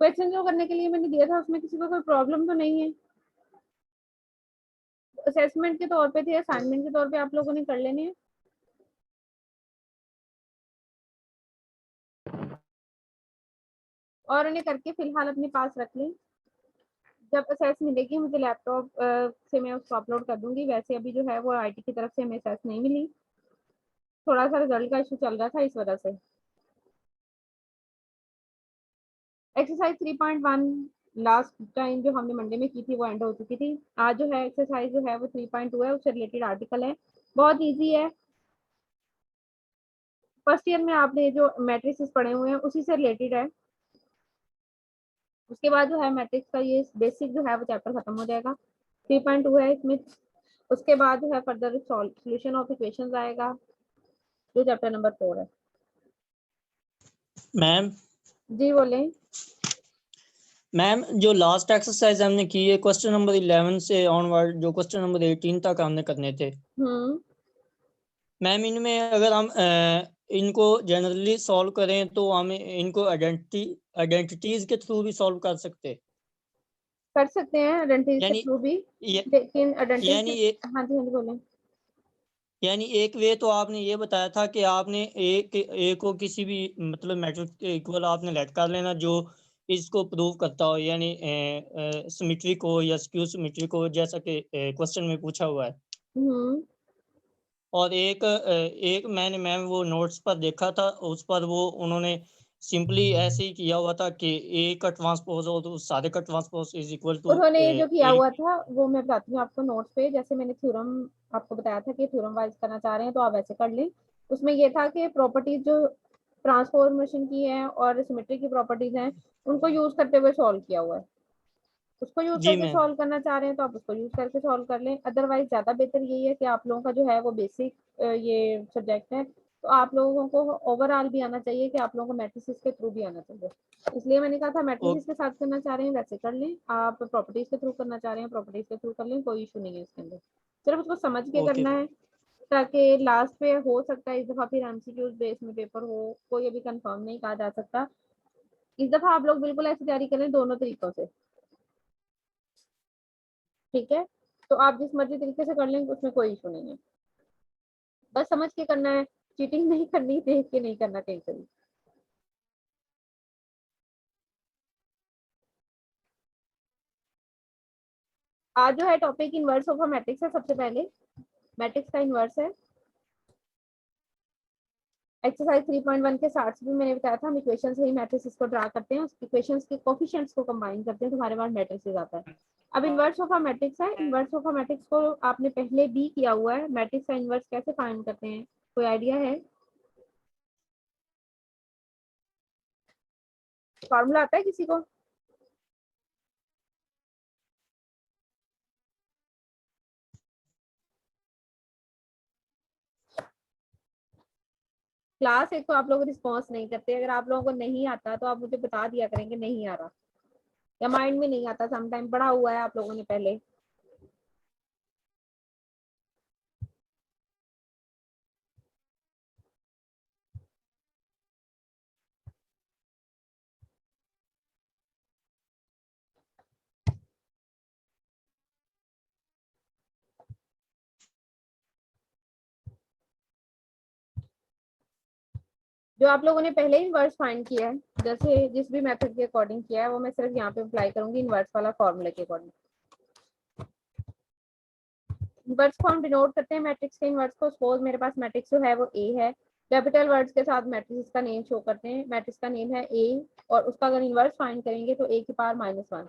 Question जो करने के लिए मैंने दिया था उसमें किसी को कोई प्रॉब्लम तो नहीं है? असेसमेंट के तौर पे थे, असाइनमेंट के तौर पे आप लोगों ने कर लेने हैं। और उन्हें करके फिलहाल अपने पास रख लें। जब असेस मिलेगी मुझे लैपटॉप से मैं उसको अपलोड कर दूंगी। वैसे अभी जो है वो आईटी की तरफ से हमें असेस नहीं मिली, थोड़ा सा रिजल्ट का इशू चल रहा था इस वजह से। एक्सरसाइज 3.1 लास्ट टाइम जो हमने मंडे में की थी वो एंड हो चुकी थी। आज जो है एक्सरसाइज जो है वो 3.2 है, उससे रिलेटेड आर्टिकल है, बहुत इजी है। फर्स्ट ईयर में आपने जो मैट्रिक्स पढ़े हुए हैं उसी से रिलेटेड है। उसके बाद जो है मैट्रिक्स का ये बेसिक जो है वो चैप्टर खत्म हो जाएगा। 3.2 है इसमें। उसके बाद जो है फर्दर सॉल्यूशन ऑफ इक्वेशंस आएगा जो चैप्टर नंबर 4 है। मैम जी बोले। मैम जो लास्ट एक्सरसाइज हमने की है क्वेश्चन नंबर 11 से ऑनवर्ड जो क्वेश्चन नंबर 18 तक हमने करने थे मैम, इनमें अगर हम इनको जनरली सॉल्व करें तो हम इनको आइडेंटिटीज के थ्रू भी सॉल्व कर सकते कर सकते हैं आइडेंटिटीज के यानी थ्रू भी, ये, लेकिन आइडेंटिटीज यानी के हाँ जी बोले। यानी एक वे तो आपने ये बताया था कि आपने एक को किसी भी मतलब मैट्रिक्स के इक्वल आपने लेट कर लेना जो इसको प्रूव करता हो, यानी सिमेट्रिक हो या स्क्यू सिमेट्रिक हो, जैसा कि क्वेश्चन में पूछा हुआ है। हम्म और एक मैंने मैम वो नोट्स पर देखा था, उस पर वो उन्होंने सिंपली ऐसे ही किया हुआ था कि ए का ट्रांसपोज हो तो सारे का ट्रांसपोज इज इक्वल टू उन्होंने जो किया ए। हुआ था वो मैं बताती हूँ आपको नोट्स पे। जैसे मैंने थ्योरम आपको बताया था कि थ्योरम वाइज करना चाह रहे हैं तो आप वैसे कर लें। उसमें ये था कि प्रॉपर्टीज जो ट्रांसफॉर्मेशन की है और सिमेट्री की प्रॉपर्टीज हैं उनको यूज करते हुए सॉल्व किया हुआ है। उसको यूज जी करके मैम। सॉल्व करना चाह रहे हैं तो आप उसको यूज करके सॉल्व कर लें। अदरवाइज ज्यादा बेहतर यही है कि आप लोगों का जो है वो बेसिक ये सब्जेक्ट है तो आप लोगों को ओवरऑल भी आना चाहिए कि आप लोगों को मैट्रिसेस के थ्रू भी आना चाहिए। इसलिए मैंने कहा था मैट्रिसेस के साथ करना चाह रहे हैं वैसे कर लें, आप प्रॉपर्टीज के थ्रू करना चाह रहे हैं प्रॉपर्टीज के थ्रू कर लें, कोई इशू नहीं है इसके अंदर। सिर्फ उसको समझ के ओके। करना है ताकि लास्ट पे हो सकता है इस दफा फिर एमसीक्यूज बेस में पेपर हो, कोई अभी कंफर्म नहीं कहा जा सकता। इस दफा आप लोग बिल्कुल ऐसी तैयारी करें दोनों तरीकों से, ठीक है? तो आप जिस मर्जी तरीके से कर लें उसमें कोई इशू नहीं है, बस समझ के करना है, चीटिंग नहीं करनी, देख के नहीं करना कहीं से भी। आज जो है topic inverse of a matrix है। सबसे पहले मैट्रिक्स का इनवर्स है। एक्सरसाइज 3.1 के स्टार्ट से भी मैंने बताया था हम इक्वेशन से ही मैट्रिक्स को ड्रा करते हैं, उस इक्वेशंस के कोफिशिएंट्स को कंबाइन करते हैं तो हमारे पास मैट्रिक्स आता है। अब इनवर्स ऑफ अ मैट्रिक्स है। इनवर्स ऑफ अ मैट्रिक्स को आपने पहले भी किया हुआ है। मैट्रिक्स का इनवर्स कैसे फाइंड करते हैं, कोई आइडिया है? फॉर्मूला आता है किसी को? क्लास एक तो आप लोग रिस्पॉन्स नहीं करते, अगर आप लोगों को नहीं आता तो आप मुझे बता दिया करेंगे नहीं आ रहा या माइंड में नहीं आता, समटाइम पढ़ा हुआ है आप लोगों ने पहले। जो आप लोगों ने पहले इनवर्स फाइंड किया है, जैसे जिस भी मेथड के अकॉर्डिंग किया है वो मैं सिर्फ यहाँ पे अप्लाई करूंगी इनवर्स वाला फॉर्मूला के अकॉर्डिंग। इनवर्स को हम डिनोट करते हैं मैट्रिक्स के इनवर्स को। सपोज मेरे पास मैट्रिक्स जो है वो ए है, कैपिटल वर्ड्स के साथ मैट्रिक्स का नेम शो करते हैं। मैट्रिक्स का नेम है ए और उसका अगर इनवर्स फाइंड करेंगे तो ए की पावर -1।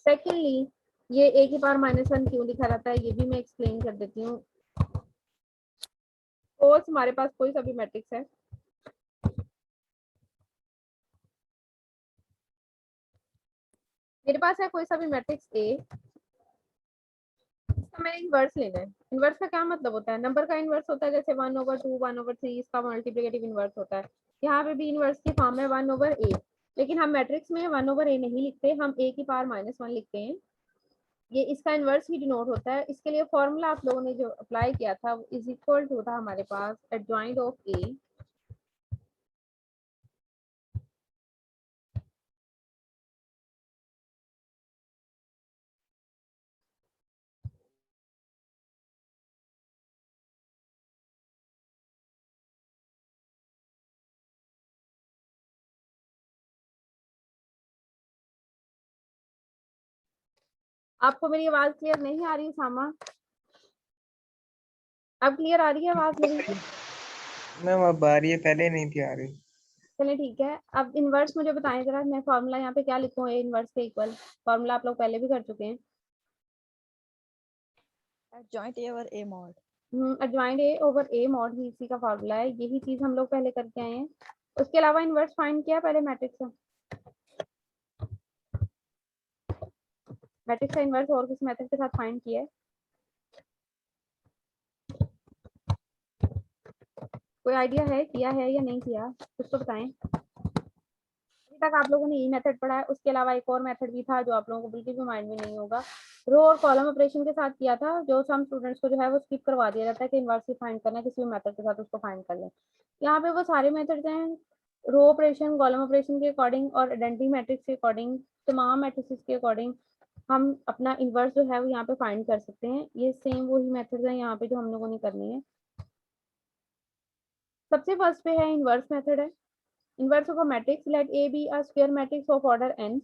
सेकेंडली ये ए की पावर -1 क्यों लिखा जाता है ये भी मैं एक्सप्लेन कर देती हूँ। सपोज हमारे पास कोई सा भी मैट्रिक्स है, मेरे पास है कोई सा भी मैट्रिक्स ए, इसका मैंने इनवर्स लेना है। इनवर्स का क्या मतलब होता है? नंबर का इनवर्स होता है, जैसे 1/2 1/3 इसका मल्टीप्लिकेटिव इनवर्स होता है। यहाँ पे भी इनवर्स की फॉर्म है 1/a, लेकिन हम मैट्रिक्स में 1/a नहीं लिखते, हम a की पावर -1 लिखते हैं। ये इसका इनवर्स ही डिनोट होता है। इसके लिए फॉर्मूला आप लोगों ने जो अप्लाई किया था वो इज इक्वल टू था हमारे पास एडजॉइंट ऑफ ए आपको मेरी आवाज क्लियर नहीं आ रही सामा? अब क्लियर आ रही है आवाज मेरी? मैम अब आ रही है, पहले नहीं थी आ रही। चलिए ठीक है। अब इनवर्स मुझे बताएं जरा, मैं फॉर्मूला यहाँ पे क्या लिखूं ए इनवर्स के इक्वल? फॉर्मूला आप लोग पहले भी कर चुके हैं। adjoint A over A mod. Adjoint A over A mod ही इसी का फॉर्मूला है, यही चीज हम लोग पहले करके आए हैं। उसके अलावा इनवर्स फाइंड किया पहले मैट्रिक्स का? मैट्रिक्स का इनवर्स और किस मेथड के साथ फाइंड किया है? कोई आइडिया है किया है या नहीं किया? कुछ तो बताएं। अभी तक आप लोगों ने यही मेथड पढ़ा है, उसके अलावा एक और मेथड भी था जो आप लोगों को बिल्कुल भी माइंड में नहीं होगा। रो और कॉलम ऑपरेशन के साथ किया था, जो सम स्टूडेंट्स को जो है वो स्किप करवा दिया जाता है कि इनवर्स ही फाइंड करना है, किसी भी मेथड के साथ उसको फाइंड कर लें। यहाँ पे वो सारे मेथड्स हैं, रो ऑपरेशन, कॉलम ऑपरेशन के अकॉर्डिंग और आइडेंटिटी मैट्रिक्स के अकॉर्डिंग, तमाम मैट्रिक्स के अकॉर्डिंग हम अपना इनवर्स जो है वो यहाँ पे फाइंड कर सकते हैं। ये सेम वही मेथड्स हैं यहाँ पे जो हम लोगों ने करनी है। सबसे फर्स्ट पे है इनवर्स मेथड है। Inverse of a matrix, let A be a square matrix of order n.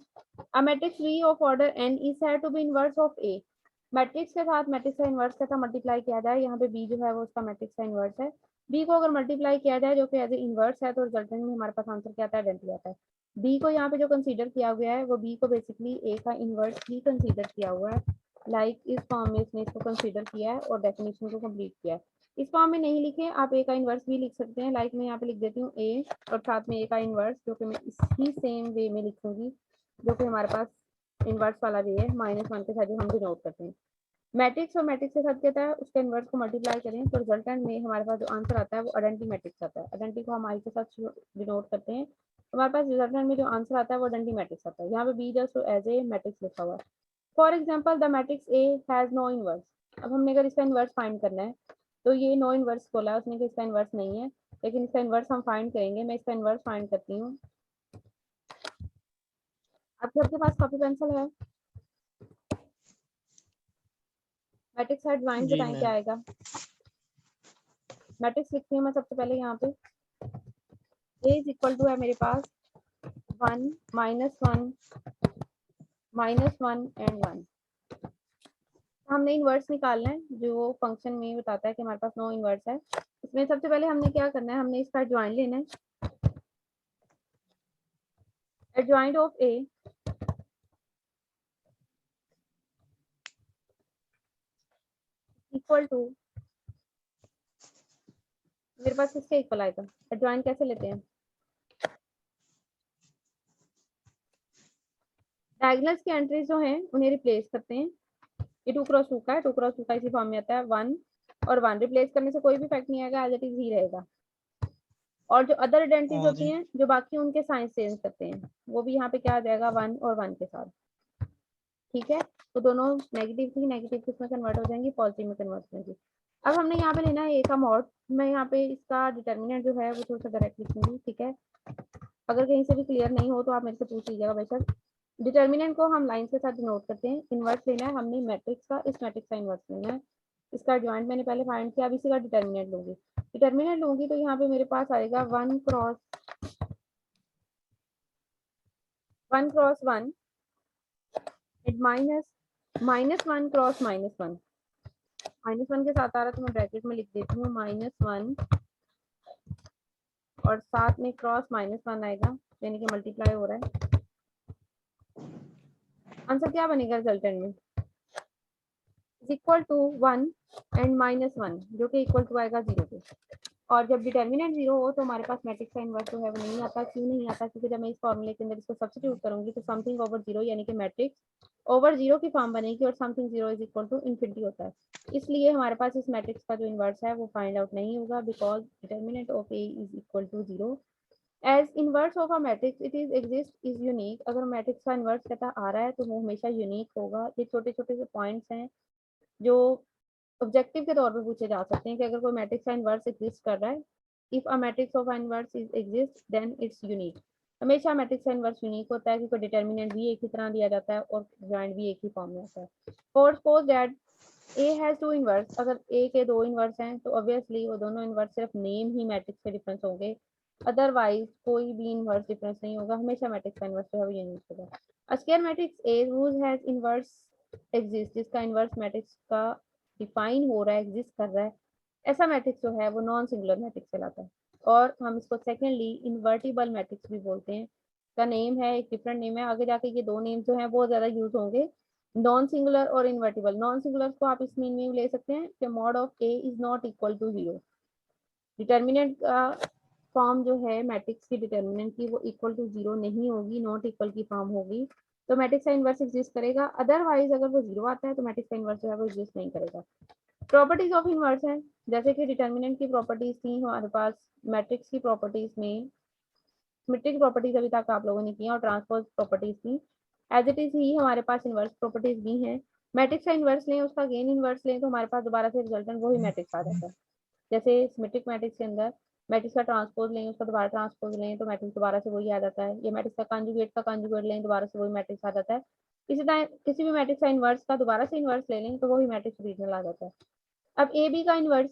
A matrix V of order n is said to be inverse of A. Matrix के साथ मैट्रिक्स का inverse कैसा multiply किया जाए, यहाँ पे B जो है वो उसका मैट्रिक्स का इन्वर्स है। B को अगर मल्टीप्लाई किया जाए जो कि एज ए इन्वर्स है, तो रिजल्टेंट में हमारे पास आंसर क्या आता है? आइडेंटिटी आता है। B को यहाँ पे जो कंसीडर किया गया है वो B को बेसिकली A का इन्वर्स ही कंसीडर किया हुआ है। लाइक इस फॉर्म में इसने इसको कंसीडर किया है और डेफिनेशन को कंप्लीट किया है। इस फॉर्म में नहीं लिखे, आप ए का इन्वर्स भी लिख सकते हैं। लाइक मैं यहाँ पे लिख देती हूँ ए और साथ में ए का इन्वर्स, जो कि मैं इसी सेम वे में लिखूंगी जो कि हमारे पास इन्वर्स वाला वे है, -1 के साथ जो हम डिनोट करते हैं। मैट्रिक्स और मैट्रिक्स के साथ कहता है उसके इन्वर्स को मल्टीप्लाई करें तो रिजल्टेंट में हमारे पास जो आंसर आता है वो आइडेंटिटी मैट्रिक्स आता है। आइडेंटिटी को हम आई के साथ डिनोट करते हैं, हमारे पास रिजल्टेंट में जो आंसर आता है वो आइडेंटिटी मैट्रिक्स आता है। यहाँ पे B just as a matrix लिखा हुआ है। For example the matrix A has no inverse. अब हमने अगर इसका इनवर्स फाइंड करना है तो ये नो इनवर्स बोला है उसने कि इसका इनवर्स नहीं है, लेकिन इसका इनवर्स हम फाइंड करेंगे। मैं इसका इनवर्स फाइंड करती हूँ। आपके सबके पास कॉपी पेंसिल है? मैट्रिक्स का एडजॉइंट जी बताएं क्या मैम। आएगा? मैट्रिक्स लिखती हूँ मैं सबसे पहले यहाँ पे। ए इज इक्वल टू है मेरे पास 1 -1 -1 एंड 1। हमने इनवर्स निकालना है जो फंक्शन में बताता है कि हमारे पास नो इनवर्स है। इसमें सबसे पहले हमने क्या करना है, हमने इसका एडजॉइंट लेना है। Adjoint of A equal to, मेरे पास किसके इक्वल आएगा? एडजॉइंट कैसे लेते हैं? डायगोनल्स की एंट्रीज जो हैं उन्हें रिप्लेस करते हैं। ये 2 क्रॉस 2 का है, 2 क्रॉस 2 का इसी फॉर्म में आता है। 1 और 1 रिप्लेस करने से कोई भी इफेक्ट नहीं आएगा, एज इट इज ही रहेगा। और जो अदर आइडेंटिटीज और होती हैं जो बाकी उनके साइंस चेंज करते हैं, वो भी यहाँ पे क्या आ जाएगा? 1 और 1 के साथ। ठीक है, तो दोनों नेगेटिव थी, नेगेटिव किसमें कन्वर्ट हो जाएंगी? पॉजिटिव में कन्वर्ट हो जाएंगी। अब हमने यहाँ पे लेना है ए का मॉड। मैं यहाँ पे इसका डिटर्मिनेंट जो है वो थोड़ा सा डायरेक्ट लिखूंगी। ठीक है, अगर कहीं से भी क्लियर नहीं हो तो आप मेरे से पूछ लीजिएगा बेशक। डिटर्मिनेंट को हम लाइन के साथ डिनोट करते हैं। इन्वर्स लेना है हमने मैट्रिक्स का, इस मैट्रिक्स का इन्वर्स लेना है। इसका जॉइंट मैंने पहले फाइंड किया, अब इसी का डिटर्मिनेंट लूंगी। डिटर्मिनेंट लूंगी तो यहाँ पे मेरे पास आएगा 1 क्रॉस 1 -1 क्रॉस -1। -1 के साथ आ रहा है तो मैं ब्रैकेट में लिख देती हूँ -1 और साथ में क्रॉस -1 आएगा, यानी कि मल्टीप्लाई हो रहा है। आंसर क्या बनेगा रिजल्टेंट में? इक्वल टू 1 एंड -1 जो कि इक्वल टू आएगा 0 के। और जब डिटर्मिनेंट 0 हो तो हमारे पास मैट्रिक्स का इन्वर्स जो है वो नहीं आता। क्यों नहीं आता? क्योंकि जब मैं इस फॉर्मूले के अंदर इसको सब्स्टिट्यूट करूंगी तो समथिंग ओवर 0 यानी कि मैट्रिक्स ओवर 0 की फॉर्म बनेगी और something 0 is equal to infinity होता है। इसलिए हमारे पास इस मैट्रिक्स का जो इन्वर्स है वो फाइंड आउट नहीं होगा, because determinant of A is equal to 0। As inverse of a matrix it is exist is unique. अगर मैट्रिक्स का इन्वर्स कहता आ रहा है तो वो हमेशा यूनिक होगा। ये छोटे छोटे से पॉइंट्स हैं जो ऑब्जेक्टिव के तौर पे पूछे जा सकते हैं कि अगर कोई मैट्रिक्स का इन्वर्स एग्जिस्ट कर रहा है, if a matrix of inverse is exist then it's unique. हमेशा मैट्रिक्स का इन्वर्स यूनिक होता है क्योंकि डिटर्मिनेंट भी एक ही तरह दिया जाता है और जॉइंट भी एक ही फॉर्म में आता है। For suppose that A has 2 inverse, अगर ए के 2 इनवर्स हैं तो ऑब्वियसली वो दोनों इनवर्स सिर्फ नेम ही मैट्रिक्स के डिफरेंस होंगे, अदरवाइज कोई भी इनवर्स डिफरेंस नहीं होगा। हमेशा मैट्रिक्स का इनवर्स जो है वो यूनिक होगा। A square matrix A whose has inverse exist, जिसका इन्वर्स मैट्रिक्स का डिफाइन हो रहा है, एग्जिस्ट कर रहा है, ऐसा मैट्रिक्स जो है वो नॉन सिंगुलर मैट्रिक्स कहलाता है। और हम इसको सेकेंडली इन्वर्टिबल मैट्रिक्स भी बोलते हैं। का नेम है, एक डिफरेंट नेम है, आगे जाके ये दो नेम जो है बहुत ज़्यादा यूज होंगे, नॉन सिंगुलर और इन्वर्टिबल। नॉन सिंगुलर को आप इस मीन में ले सकते हैं कि mod of A is not equal to 0। Determinant का फॉर्म जो है मैट्रिक्स की डिटर्मिनेंट की वो इक्वल टू 0 नहीं होगी, नॉट इक्वल की फॉर्म होगी, तो मैट्रिक्स का इन्वर्स एग्जिस्ट करेगा। अदरवाइज अगर वो 0 आता है तो मैट्रिक्स का इन्वर्स जो है वो एग्जिस्ट नहीं करेगा। प्रॉपर्टीज ऑफ इन्वर्स है, जैसे कि डिटर्मिनेंट की प्रॉपर्टीज थी हमारे पास, मैट्रिक्स की प्रॉपर्टीज में सिमेट्रिक प्रॉपर्टीज अभी तक आप लोगों ने की और ट्रांसपोज प्रॉपर्टीज थी। एज इट इज ही हमारे पास इन्वर्स प्रॉपर्टीज भी हैं। मैट्रिक्स का इन्वर्स लें, उसका गेन इन्वर्स लें, तो हमारे पास दोबारा से रिजल्टेंट वही मैट्रिक्स आ जाता है। जैसे सिमेट्रिक मैट्रिक्स के अंदर मैट्रिक्स का ट्रांसपोज लें, उसका दोबारा ट्रांसपोज लें तो मैट्रिक्स दोबारा से वही आ जाता है। ये मैट्रिक्स का कंजुगेट लें, दोबारा से वही मैट्रिक्स आ जाता है। इसी तरह किसी भी मैट्रिक्स का इन्वर्स का दोबारा से इन्वर्स ले लें तो वही मैट्रिक्स ओरिजिनल आ जाता है। अब ए बी का इन्वर्स,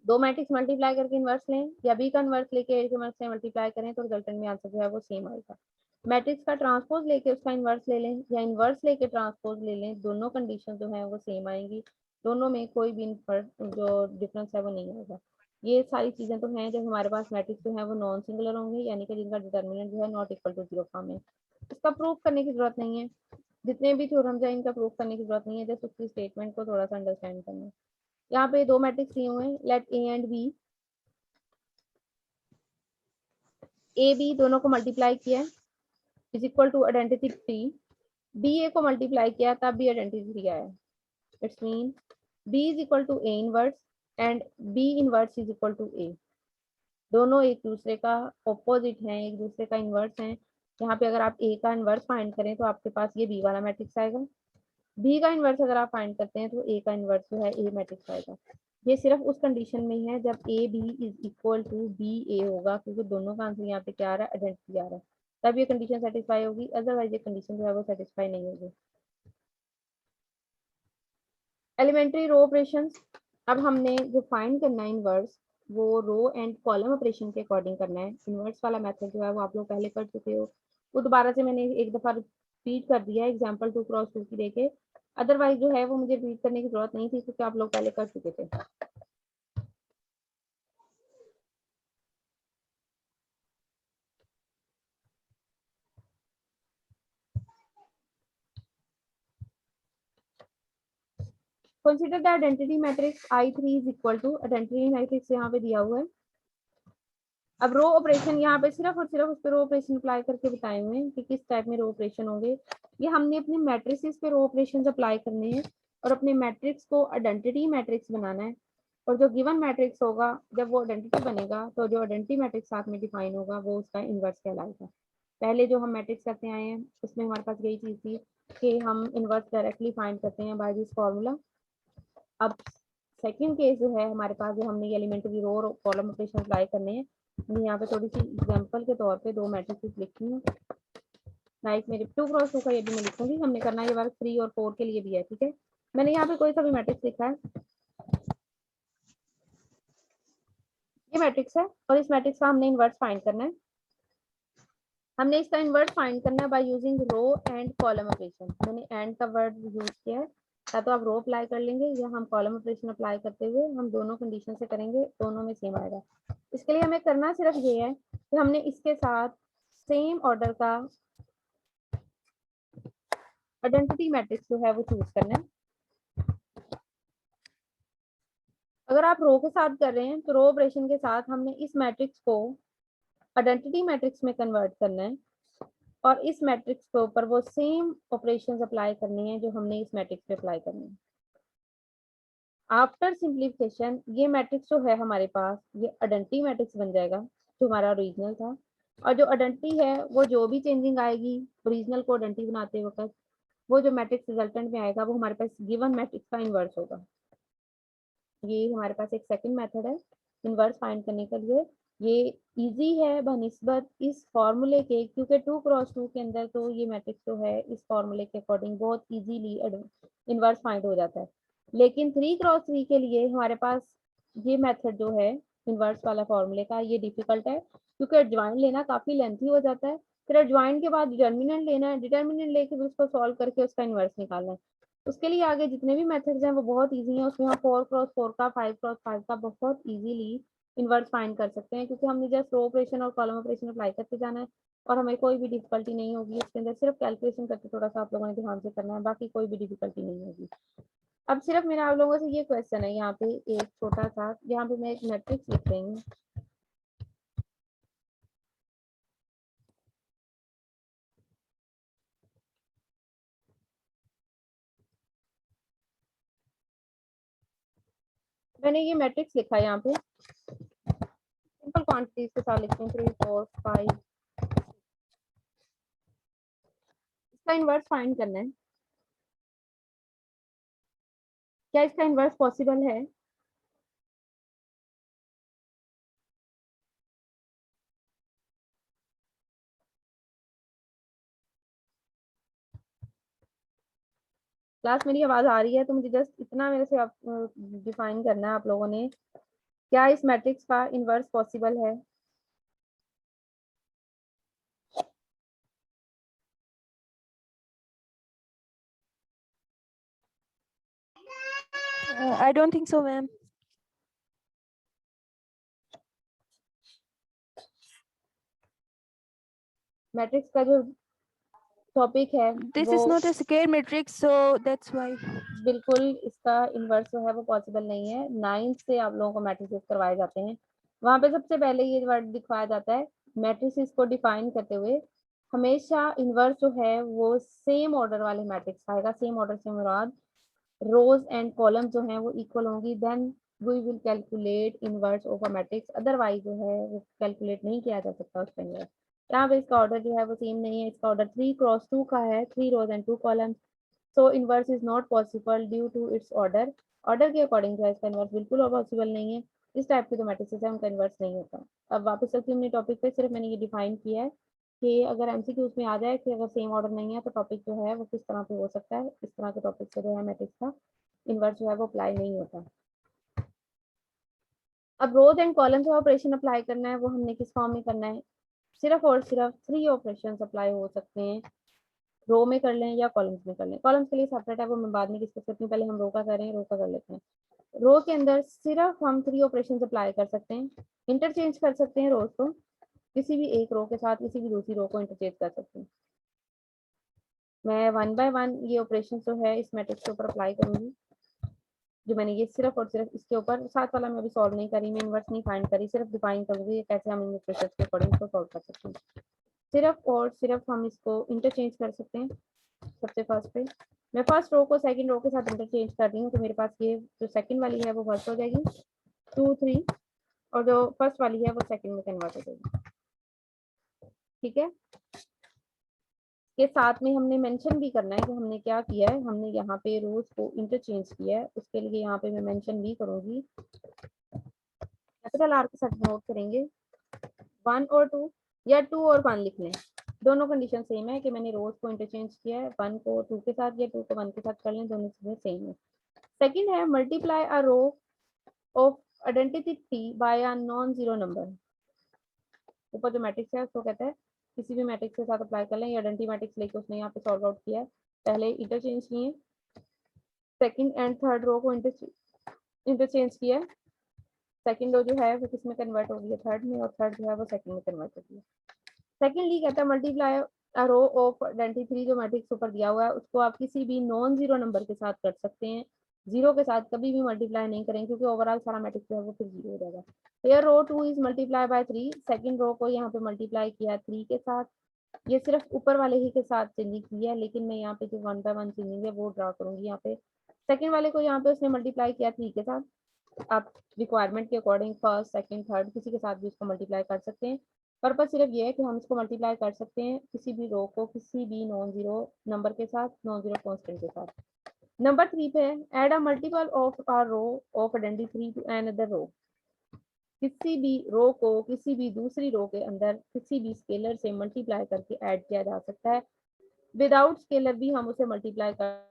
दो मैट्रिक्स मल्टीप्लाई करके इन्वर्स लें या बी का इन्वर्स लेके ए के इन्वर्स से मल्टीप्लाई करें तो रिजल्टेंट में आंसर जो है वो सेम आएगा। मैट्रिक्स का ट्रांसपोज लेके उसका इन्वर्स ले लें या इन्वर्स लेके ट्रांसपोज ले लें, दोनों कंडीशन जो है वो सेम आएंगी, दोनों में कोई भी जो डिफरेंस है वो नहीं आएगा। ये सारी चीजें तो हैं जब हमारे पास मैट्रिक्स जो है वो नॉन सिंगुलर होंगे, यानी कि जिनका डिटर्मिनेंट जो है नॉट इक्वल टू 0 फॉर्म है। इसका प्रूफ करने की जरूरत नहीं है, जितने भी थ्योरम्स हैं इनका प्रूफ करने की जरूरत नहीं है, जस्ट उसकी स्टेटमेंट को थोड़ा सा अंडरस्टैंड करना है। यहाँ पे दो मैट्रिक्स दिए हुए हैं, let A and B, A B दोनों को मल्टीप्लाई किया is equal to identity 3, B A को मल्टीप्लाई किया तब भी आइडेंटिटी 3 आया। It's mean B is equal to A inverse and B inverse is equal to A. दोनों एक दूसरे का ऑपोजिट हैं, एक दूसरे का इनवर्स हैं। यहाँ पे अगर आप ए का इनवर्स फाइंड करें तो आपके पास ये बी वाला मैट्रिक्स आएगा, बी का इनवर्स अगर आप फाइंड करते हैं तो ए का इनवर्स जो है ए मैट्रिक्स आएगा। ये सिर्फ उस कंडीशन में है जब A B is equal to B A होगा, क्योंकि दोनों का आंसर यहाँ पे क्या आ रहा है, आइडेंटिटी आ रहा है, तब ये कंडीशन सेटिस्फाई होगी, अदरवाइज ये कंडीशन जो है वो सेटिस्फाई नहीं होगी। एलिमेंट्री रो ऑपरेशंस, अब हमने जो फाइंड करना है इनवर्स वो रो एंड कॉलम ऑपरेशन के अकॉर्डिंग करना है। इनवर्स वाला मेथड जो है वो आप लोग पहले कर चुके हो, वो दोबारा से मैंने एक दफा रिपीट कर दिया एग्जांपल 2x2 की देके, अदरवाइज जो है वो मुझे रिपीट करने की जरूरत नहीं थी क्योंकि आप लोग पहले कर चुके थे। Consider the identity matrix I3 is equal to, identity matrix यहाँ पे दिया हुआ है। अब रो ऑपरेशन यहाँ पे सिर्फ और सिर्फ उस पर रो ऑपरेशन अप्लाई करके बताए हुए हैं कि किस टाइप में रो ऑपरेशन होंगे। ये हमने अपने मैट्रिसेस पे रो ऑपरेशन अप्लाई करने हैं और अपने मैट्रिक्स को आइडेंटिटी मैट्रिक्स बनाना है। और जो गिवन मैट्रिक्स होगा जब वो आइडेंटिटी बनेगा तो जो आइडेंटिटी मैट्रिक्स साथ में डिफाइन होगा वो उसका इनवर्स कहलाएगा। पहले जो हम मैट्रिक्स करते आए हैं उसमें हमारे पास यही चीज़ थी कि हम इनवर्स डायरेक्टली फाइंड करते हैं बाय दिस फॉर्मूला। अब सेकंड केस जो है हमारे पास, जो हमने एलिमेंट्री रो और कॉलम ऑपरेशन अप्लाई करने हैं, मैं यहाँ पे थोड़ी सी एग्जांपल के तौर पे दो मैट्रिक्स लिखी हूँ, लाइक मेरे 2x2 का ये भी मैं लिखूंगी, हमने करना ये वर्क 3 और 4 के लिए भी है, ठीक है। मैंने यहाँ पे कोई सा भी मैट्रिक्स लिखा है, ये मैट्रिक्स है और इस मैट्रिक्स का हमने इनवर्स फाइंड करना है। हमने इसका इनवर्स फाइंड करना है by using row and column operation. मैंने एंड का वर्ड यूज किया है, या तो आप रो अप्लाई कर लेंगे या हम कॉलम ऑपरेशन अप्लाई करते हुए हम दोनों कंडीशन से करेंगे, दोनों में सेम आएगा। इसके लिए हमें करना सिर्फ ये है कि हमने इसके साथ सेम ऑर्डर का आइडेंटिटी मैट्रिक्स जो है वो चूज करना है। अगर आप रो के साथ कर रहे हैं तो रो ऑपरेशन के साथ हमने इस मैट्रिक्स को आइडेंटिटी मैट्रिक्स में कन्वर्ट करना है और इस मैट्रिक्स के ऊपर वो सेम ऑपरेशंस अप्लाई करने हैं जो हमने इस मैट्रिक्स पे अप्लाई करने हैं। आफ्टर सिंप्लीफिकेशन ये मैट्रिक्स जो है हमारे पास ये आइडेंटिटी मैट्रिक्स बन जाएगा जो हमारा ओरिजिनल था, और जो आइडेंटिटी है वो जो भी चेंजिंग आएगी ओरिजिनल को आइडेंटिटी बनाते वक्त, वो जो मैट्रिक्स रिजल्टेंट में आएगा वो हमारे पास गिवन मैट्रिक्स का इनवर्स होगा। ये हमारे पास एक सेकंड मेथड है इनवर्स फाइंड करने के लिए। ये इजी है बनिस्बत इस फॉर्मूले के, क्योंकि 2x2 के अंदर तो ये मैट्रिक्स जो है इस फॉर्मूले के अकॉर्डिंग बहुत इजीली इनवर्स फाइंड हो जाता है, लेकिन 3x3 के लिए हमारे पास ये मेथड जो है इनवर्स वाला फॉर्मूले का ये डिफिकल्ट है, क्योंकि ज्वाइन लेना काफ़ी लेंथी हो जाता है फिर एडजॉइंट के बाद डिटर्मिनेंट लेना है, डिटर्मिनेंट लेके फिर उसको सॉल्व करके उसका इन्वर्स निकालना है। उसके लिए आगे जितने भी मेथड्स हैं वो बहुत इजी हैं, उसमें हम 4x4 का 5x5 का बहुत इजीली इन्वर्स फाइंड कर सकते हैं, क्योंकि हमने जस्ट रो ऑपरेशन और कॉलम ऑपरेशन अप्लाई करते जाना है और हमें कोई भी डिफिकल्टी नहीं होगी इसके अंदर। सिर्फ कैलकुलेशन करके थोड़ा सा आप लोगों ने ध्यान से करना है, बाकी कोई भी डिफिकल्टी नहीं होगी। अब सिर्फ मेरा आप लोगों से ये क्वेश्चन है, यहाँ पे एक छोटा सा, यहाँ पे मैं एक मैट्रिक्स लिख रही हूँ। मैंने ये मैट्रिक्स लिखा है यहाँ पे, सिंपल क्वांटिटीज के साथ लिखते हैं 3 4 5। इसका इन्वर्स फाइंड करना है। क्या इसका इन्वर्स पॉसिबल है? क्लास मेरी आवाज आ रही है तो मुझे जस्ट इतना मेरे से आप डिफाइन करना है आप लोगों ने, क्या इस मैट्रिक्स का इन्वर्स पॉसिबल है? I don't think so, ma'am. Matrix का जो टॉपिक है This वो is not a square matrix, so that's why. बिल्कुल इसका इन्वर्स जो है वो पॉसिबल नहीं है। 9 से आप लोगों को मैट्रिसेस करवाए जाते हैं, वहां पे सबसे पहले ये वर्ड दिखाया जाता है। मैट्रिसेस को डिफाइन करते हुए हमेशा इन्वर्स जो है वो सेम ऑर्डर वाले मैट्रिक्स आएगा। सेम ऑर्डर से मुराद रोज एंड कॉलम जो है वो इक्वल होंगी, then we will calculate inverse of a matrix. Otherwise जो है वो कैलकुलेट नहीं किया जा सकता उसके अंदर। यहाँ पे इसका ऑर्डर जो है वो सेम नहीं है, इसका ऑर्डर 3x2 का है, 3 rows and 2 column. So inverse is not possible due to its order. Order के अकॉर्डिंग जो है इसका इनवर्स बिल्कुल पॉसिबल नहीं है। इस टाइप के जो मैट्रिक्स है उनका इनवर्स नहीं होता। अब वापस चलती हूँ अपने टॉपिक पे, सिर्फ मैंने ये डिफाइन किया है कि अगर एमसीक्यूज में आ जाए कि अगर सेम ऑर्डर नहीं है तो टॉपिक जो है वो किस तरह पे हो सकता है। इस तरह के टॉपिक से जो है मैट्रिक्स का इन्वर्स जो है वो अप्लाई नहीं होता। अब रोज एंड कॉलम जो ऑपरेशन अप्लाई करना है वो हमने किस फॉर्म में करना है? सिर्फ और सिर्फ 3 ऑपरेशन अप्लाई हो सकते हैं, रो में कर लें या कॉलम्स में कर लें। कॉलम्स के लिए सेपरेट है, वो मैं बाद में डिस्कस करती हूँ, पहले हम रो का कर रहे हैं, रो का कर लेते हैं। रो के अंदर सिर्फ हम 3 ऑपरेशन अप्लाई कर सकते हैं। इंटरचेंज कर सकते हैं रोज को, किसी भी एक रो के साथ किसी भी दूसरी रो को इंटरचेंज कर सकते हैं। मैं 1 बाय 1 ये ऑपरेशन जो है इस मैट्रिक्स के ऊपर अप्लाई करूंगी, जो मैंने ये सिर्फ और सिर्फ इसके ऊपर, साथ वाला मैं अभी सॉल्व नहीं करी, मैं इन्वर्स नहीं फाइंड करी, सिर्फ डिफाइन करूंगी कैसे हम इन इक्वेशंस के अकॉर्डिंग इसको सॉल्व कर सकते हैं। सिर्फ और सिर्फ हम इसको इंटरचेंज कर सकते हैं। सबसे फर्स्ट पे मैं फर्स्ट रो को सेकंड रो के साथ इंटरचेंज कर रही हूँ, तो मेरे पास ये जो सेकंड वाली है वो फर्स्ट हो जाएगी 2 3, और जो फर्स्ट वाली है वो सेकंड में कन्वर्ट हो जाएगी। ठीक है, के साथ में हमने मेंशन भी करना है कि हमने क्या किया है। हमने यहाँ पे रोज को इंटरचेंज किया है, उसके लिए यहाँ पे मैं मेंशन भी करूंगी, कैपिटल आर के साथ नोट करेंगे 1 और 2 या 2 और 1 लिख लें। दोनों कंडीशन सेम है कि मैंने रोज को इंटरचेंज किया है, 1 को 2 के साथ या 2 को 1 के साथ कर लें, दोनों चीजें सेम है। सेकंड है multiply a row of identity by a non zero number. ऊपर जो मैट्रिक्स है उसको कहते हैं किसी भी मैट्रिक्स के साथ अप्लाई कर लें, या आइडेंटिटी मैट्रिक्स लेके उसने यहाँ पे सॉल्व आउट किया है। पहले इंटरचेंज किए, सेकंड एंड थर्ड रो को इंटरचेंज किया, सेकंड रो जो है वो किस में कन्वर्ट हो गई है, थर्ड में, और थर्ड जो है वो सेकंड में कन्वर्ट हो गई है। सेकंडली कहता है multiply a row of identity, जो मैट्रिक्स ऊपर दिया हुआ है उसको आप किसी भी नॉन जीरो नंबर के साथ कर सकते हैं। जीरो के साथ कभी भी मल्टीप्लाई नहीं करेंगे क्योंकि ओवरऑल सारा मैट्रिक्स जो है वो फिर जीरो हो जाएगा। तो row 2 is multiply by 3, second row को यहाँ पे मल्टीप्लाई किया 3 के साथ। ये सिर्फ ऊपर वाले ही के साथ चेंजिंग की है, लेकिन मैं यहाँ पे जो 1 बाय 1 चेंजिंग है वो ड्रा करूंगी। यहाँ पे सेकंड वाले को यहाँ पे उसने मल्टीप्लाई किया 3 के साथ। आप रिक्वायरमेंट के अकॉर्डिंग फर्स्ट सेकंड थर्ड किसी के साथ भी इसको मल्टीप्लाई कर सकते हैं। पर्पस सिर्फ ये है कि हम इसको मल्टीप्लाई कर सकते हैं किसी भी रो को किसी भी नॉन जीरो नंबर के साथ, नॉन जीरो कॉन्स्टेंट के साथ। नंबर 3 पे है add a multiple of a row of identity to another row. किसी भी रो को किसी भी दूसरी रो के अंदर किसी भी स्केलर से मल्टीप्लाई करके ऐड किया जा सकता है। विदाउट स्केलर भी हम उसे मल्टीप्लाई कर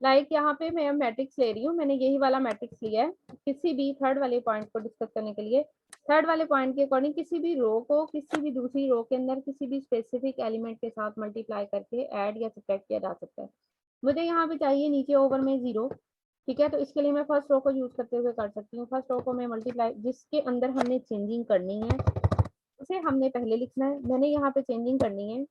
लाइक यहाँ पे मैं मैट्रिक्स ले रही हूँ, मैंने यही वाला मैट्रिक्स लिया है किसी भी थर्ड वाले पॉइंट को डिस्कस करने के लिए। थर्ड वाले पॉइंट के अकॉर्डिंग किसी भी रो को किसी भी दूसरी रो के अंदर किसी भी स्पेसिफिक एलिमेंट के साथ मल्टीप्लाई करके ऐड या सब्ट्रैक्ट किया जा सकता है। मुझे यहाँ पे चाहिए नीचे ओवर में 0, ठीक है, तो इसके लिए मैं फर्स्ट रो को यूज करते हुए कर सकती हूँ। फर्स्ट रो को मैं मल्टीप्लाई जिसके अंदर हमने चेंजिंग करनी है उसे हमने पहले लिखना है। मैंने यहाँ पे चेंजिंग करनी है,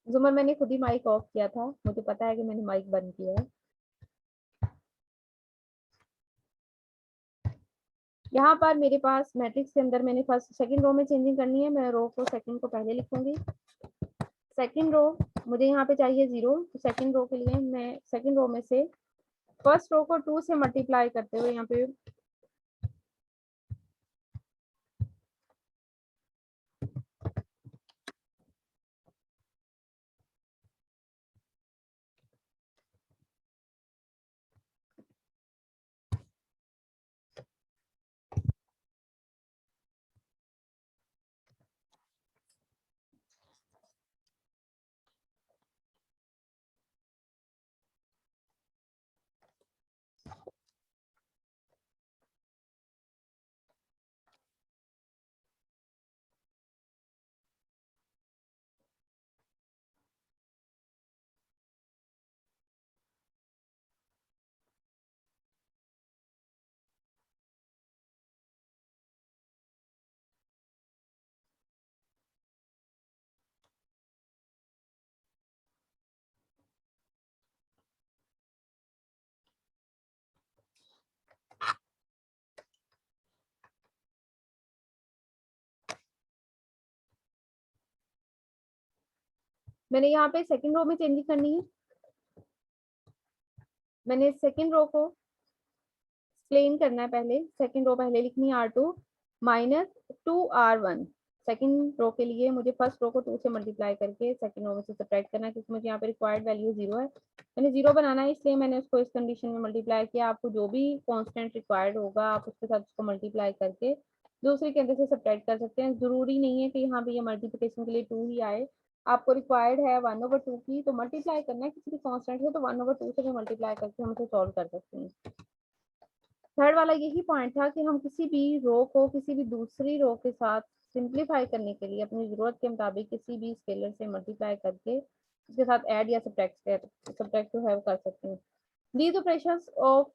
जुमर मैंने खुद ही माइक ऑफ किया था, मुझे पता है कि मैंने माइक बंद किया है। यहाँ पर मेरे पास मैट्रिक्स के अंदर मैंने फर्स्ट सेकंड रो में चेंजिंग करनी है, मैं रो को सेकंड को पहले लिखूंगी। सेकंड रो मुझे यहाँ पे चाहिए 0, तो सेकंड रो के लिए मैं सेकंड रो में से फर्स्ट रो को 2 से मल्टीप्लाई करते हुए यहाँ पे मैंने यहाँ पे सेकंड रो में चेंजिंग करनी है। मैंने सेकंड रो को एक्सप्लेन करना है, पहले सेकंड रो पहले लिखनी है R2 minus 2R1। Second row के लिए मुझे फर्स्ट रो को 2 से मल्टीप्लाई करके सेकंड रो में से सब्ट्रैक्ट करना है, क्योंकि मुझे यहाँ पे रिक्वायर्ड वैल्यू 0 है। मैंने 0 बनाना है, इसलिए मैंने उसको इस कंडीशन में मल्टीप्लाई किया। आपको जो भी कांस्टेंट रिक्वायर्ड होगा आप उसके साथ उसको मल्टीप्लाई करके दूसरे के अंदर से सब्ट्रैक्ट कर सकते हैं। जरूरी नहीं है कि यहाँ पे ये मल्टीप्लिकेशन के लिए 2 ही आए। आपको रिक्वायर्ड है 1/2 की, तो मल्टीप्लाई करना है किसी भी कांस्टेंट से, तो 1/2 से भी मल्टीप्लाई करके हम उसे सॉल्व कर सकते हैं। थर्ड वाला यही पॉइंट था कि हम किसी भी रो को किसी भी दूसरी रो के साथ सिंप्लीफाई करने के लिए अपनी जरूरत के मुताबिक किसी भी स्केलर से मल्टीप्लाई करके उसके साथ ऐड या सब्ट्रैक्ट जो है वो कर सकते हैं। These operations of